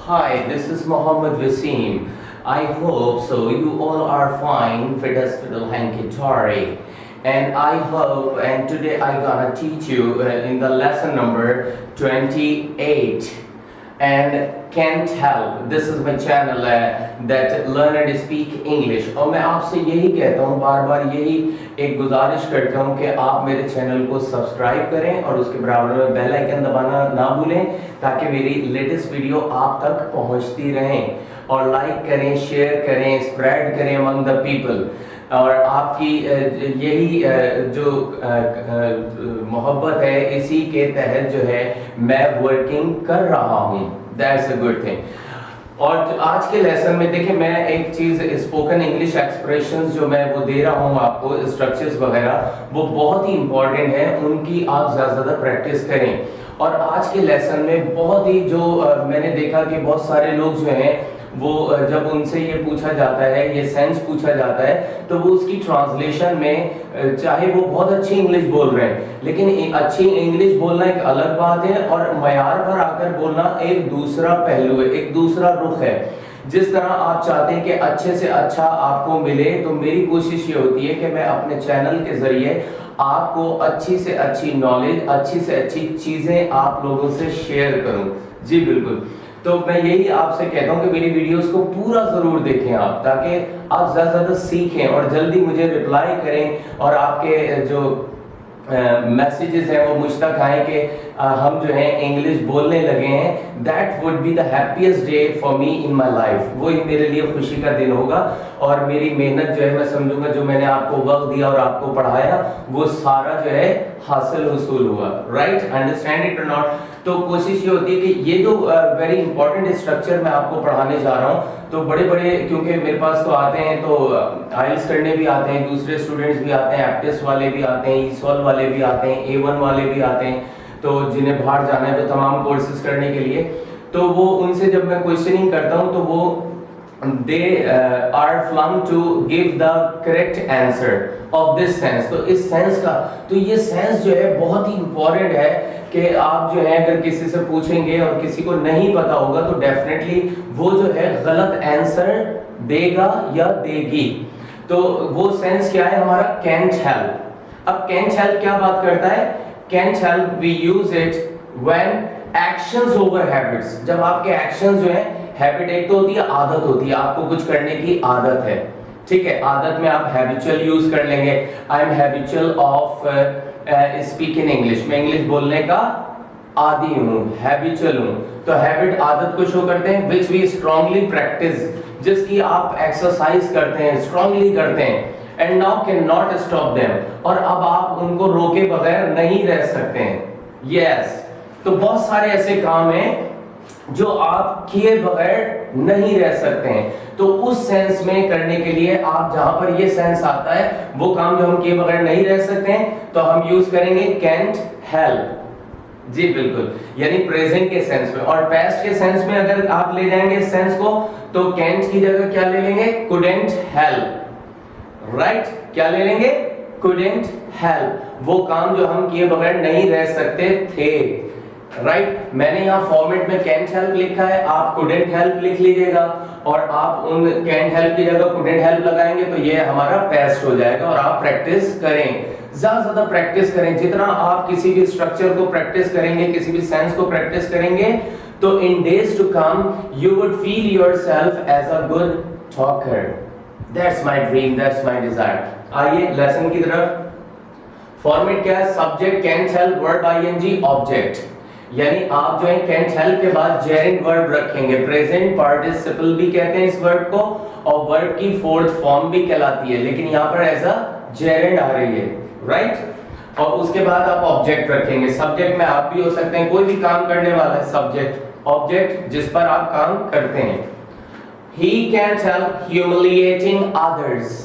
Hi, this is Mohammed Wasim. I hope so. You all are fine, fit as fiddle hanky-dory. And I hope, and today I gonna teach you in the lesson number 28. And can't help. This is my channel that learn and speak English. और मैं आपसे यही कहता हूँ, बार बार यही एक गुजारिश करता हूँ कि आप मेरे चैनल को सब्सक्राइब करें और उसके बराबर में बेल आइकन दबाना ना भूलें, ताकि मेरी लेटेस्ट वीडियो आप तक पहुँचती रहें। और लाइक करें, शेयर करें, स्प्रेड करें अमंग द पीपल। और आपकी यही जो मोहब्बत है, इसी के तहत जो है मैं वर्किंग कर रहा हूँ। That's a good thing. और आज के लेसन में देखिए, मैं एक चीज़ स्पोकन इंग्लिश एक्सप्रेशंस जो मैं वो दे रहा हूँ आपको, स्ट्रक्चर्स वगैरह, वो बहुत ही इंपॉर्टेंट है, उनकी आप ज़्यादा प्रैक्टिस करें। और आज के लेसन में बहुत ही जो मैंने देखा कि बहुत सारे लोग जो हैं वो जब उनसे ये पूछा जाता है, ये सेंस पूछा जाता है, तो वो उसकी ट्रांसलेशन में, चाहे वो बहुत अच्छी इंग्लिश बोल रहे हैं, लेकिन अच्छी इंग्लिश बोलना एक अलग बात है और मयार पर आकर बोलना एक दूसरा पहलू है, एक दूसरा रुख है। जिस तरह आप चाहते हैं कि अच्छे से अच्छा आपको मिले, तो मेरी कोशिश ये होती है कि मैं अपने चैनल के जरिए आपको अच्छी से अच्छी नॉलेज, अच्छी से अच्छी चीजें आप लोगों से शेयर करूं। जी बिल्कुल। तो मैं यही आपसे कहता हूं कि मेरी वीडियोस को पूरा जरूर देखें आप, ताकि आप ज्यादा सीखें और जल्दी मुझे रिप्लाई करें और आपके जो मैसेजेस हैं वो मुझ तक आए कि हम जो है इंग्लिश बोलने लगे हैं। That would be the happiest day for me in my life. वो ही मेरे लिए खुशी का दिन होगा और मेरी मेहनत जो है, मैं समझूंगा जो मैंने आपको वक्त दिया और आपको पढ़ाया, वो सारा जो है हासिल हुसूल हुआ। राइट, अंडरस्टैंड इट और नॉट। तो कोशिश ये होती है कि ये जो वेरी इंपॉर्टेंट स्ट्रक्चर मैं आपको पढ़ाने जा रहा हूँ, तो बड़े बड़े, क्योंकि मेरे पास तो आते हैं, तो आइल्स करने भी आते हैं, दूसरे स्टूडेंट्स भी आते हैं, एप्टिस वाले भी आते हैं, ईसॉल वाले भी आते हैं, A1 वाले भी आते हैं, तो जिन्हें बाहर जाना है वो तमाम कोर्सेज करने के लिए, तो वो उनसे जब मैं क्वेश्चनिंग करता हूँ तो वो they are flung to give the correct answer of this sense। तो इस सेंस का, तो ये सेंस जो है बहुत ही इंपॉर्टेंट है कि आप जो है अगर किसी से पूछेंगे और किसी को नहीं पता होगा तो डेफिनेटली वो जो है गलत आंसर देगा या देगी। तो वो सेंस क्या है हमारा? Can't help. अब कैंट हेल्प क्या बात करता है? Can't help we use it when actions over habits. जब आपके एक्शंस जो है, हैबिट एक तो होती है, आदत होती है, आपको कुछ करने की आदत है, ठीक है, आदत में आप हैबिचुअल यूज कर लेंगे। I am habitual of speak in English. मैं इंग्लिश बोलने का आदी हूँ, हैबिचुअल हूँ। तो हैबिट आदत को शो करते हैं, विच वी स्ट्रांगली प्रैक्टिस, जिसकी आप एक्सरसाइज करते हैं, स्ट्रांगली करते हैं, and now can not stop them. और अब आप उनको रोके बगैर नहीं रह सकते हैं। यस, तो बहुत सारे ऐसे काम हैं जो आप किए बगैर नहीं रह सकते हैं। तो उस सेंस में करने के लिए आप, जहां पर ये सेंस आता है, वो काम जो हम किए बगैर नहीं रह सकते हैं, तो हम यूज करेंगे कैंट हेल्प। जी बिल्कुल, यानी प्रेजेंट के सेंस में। और पास्ट के सेंस में अगर आप ले जाएंगे इस सेंस को, तो कैंट की जगह क्या ले लेंगे? Couldn't help. राइट, क्या ले लेंगे? Couldn't help. वो काम जो हम किए बगैर नहीं रह सकते थे। राइट, मैंने यहाँ फॉर्मेट में कैंट हेल्प लिखा है, आप कुडंट हेल्प लिख लीजिएगा, और आप उन कैंट हेल्प की जगह कुडंट हेल्प लगाएंगे तो ये हमारा पास्ट हो जाएगा। और आप प्रैक्टिस करें, ज्यादा प्रैक्टिस करें। जितना आप किसी भी स्ट्रक्चर को प्रैक्टिस करेंगे, किसी भी सेंस को प्रैक्टिस करेंगे, तो in days to come you would feel yourself as a good talker. That's my dream, that's my desire. आइए लेसन की तरफ। फॉर्मेट क्या है? Subject can't help, verb ING, object. यानी आप जो है कैंट हेल्प के बाद जेरेंट वर्ब रखेंगे। प्रेजेंट पार्टिसिपल भी कहते हैं इस वर्ब को, और वर्ब की फोर्थ फॉर्म भी कहलाती है, लेकिन यहाँ पर एज अ जेरेंट आ रही है। राइट, और उसके बाद आप ऑब्जेक्ट रखेंगे। सब्जेक्ट में आप भी हो सकते हैं, कोई भी काम करने वाला है सब्जेक्ट, ऑब्जेक्ट जिस पर आप काम करते हैं। He can't help humiliating others।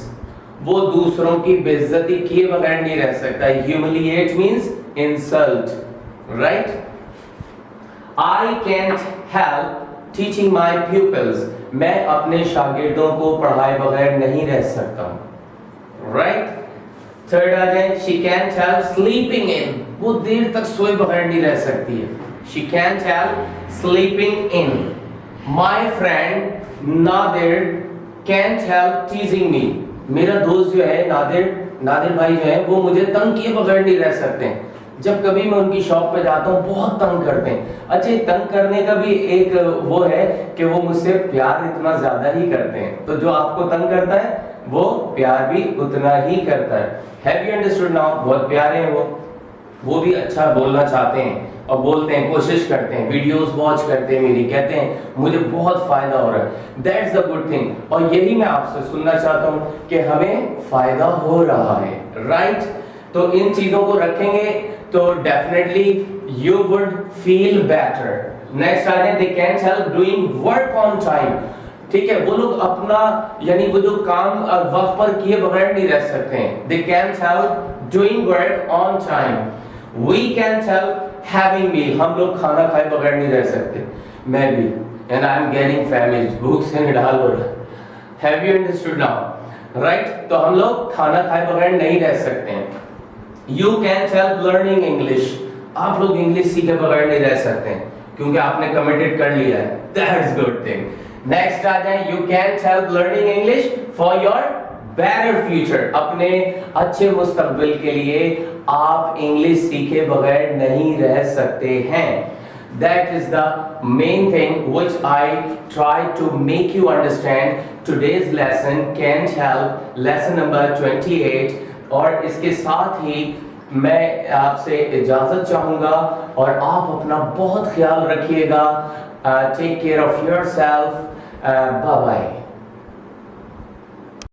वो दूसरों की बेइज्जती किए बगैर नहीं रह सकता। Humiliate means insult, right? I can't help teaching my pupils। मैं अपने शागिर्दों को पढ़ाए बगैर नहीं रह सकता हूँ। Right? थर्ड आ जाए, she can't help sleeping in। वो देर तक सोए बगैर नहीं रह सकती है। She can't help sleeping in। My friend Nadir can't help teasing me. मेरा दोस्त जो है नादिर भाई जो है वो मुझे तंग किए बगैर नहीं रह सकते हैं। जब कभी मैं उनकी शॉप पे जाता हूँ बहुत तंग करते हैं। अच्छा, तंग करने का भी एक वो है कि वो मुझसे प्यार इतना ज्यादा ही करते हैं, तो जो आपको तंग करता है वो प्यार भी उतना ही करता है। Have you understood now? बहुत प्यारे हैं वो भी अच्छा बोलना चाहते हैं और बोलते हैं, कोशिश करते हैं, वीडियोस वॉच करते हैं मेरी, कहते हैं मुझे बहुत फायदा हो रहा है। That's the good thing. और यही मैं आपसे सुनना चाहता हूँ कि हमें फायदा हो रहा है, राइट? तो इन चीजों को रखेंगे तो definitely you would feel better. Next आ जाए, they can't help doing work on time. ठीक है, वो लोग अपना यानी वो जो काम वक्त पर किए बगैर नहीं रह सकते हैं। दे can't help doing work on time. We can't help having meal. हम लोग खाना खाए बगैर नहीं रह सकते, मैं भी, and I'm getting famished, भूख से निढाल हो रहा है। Have you understood now? Right? तो हम लोग खाना खाए बगैर नहीं रह सकते हैं। You can't help learning English. आप लोग इंग्लिश सीखे बगैर नहीं रह सकते हैं क्योंकि आपने कमिटेड कर लिया है। That's good thing. Next आ जाए, you can't help learning English for your better future. अपने अच्छे मुस्तकबिल के लिए आप इंग्लिश सीखे बगैर नहीं रह सकते हैं। That is the main thing which I try to make you understand. Today's lesson can't help lesson number 28। और इसके साथ ही मैं आपसे इजाजत चाहूंगा और आप अपना बहुत ख्याल रखिएगा। Take care of yourself. Bye bye.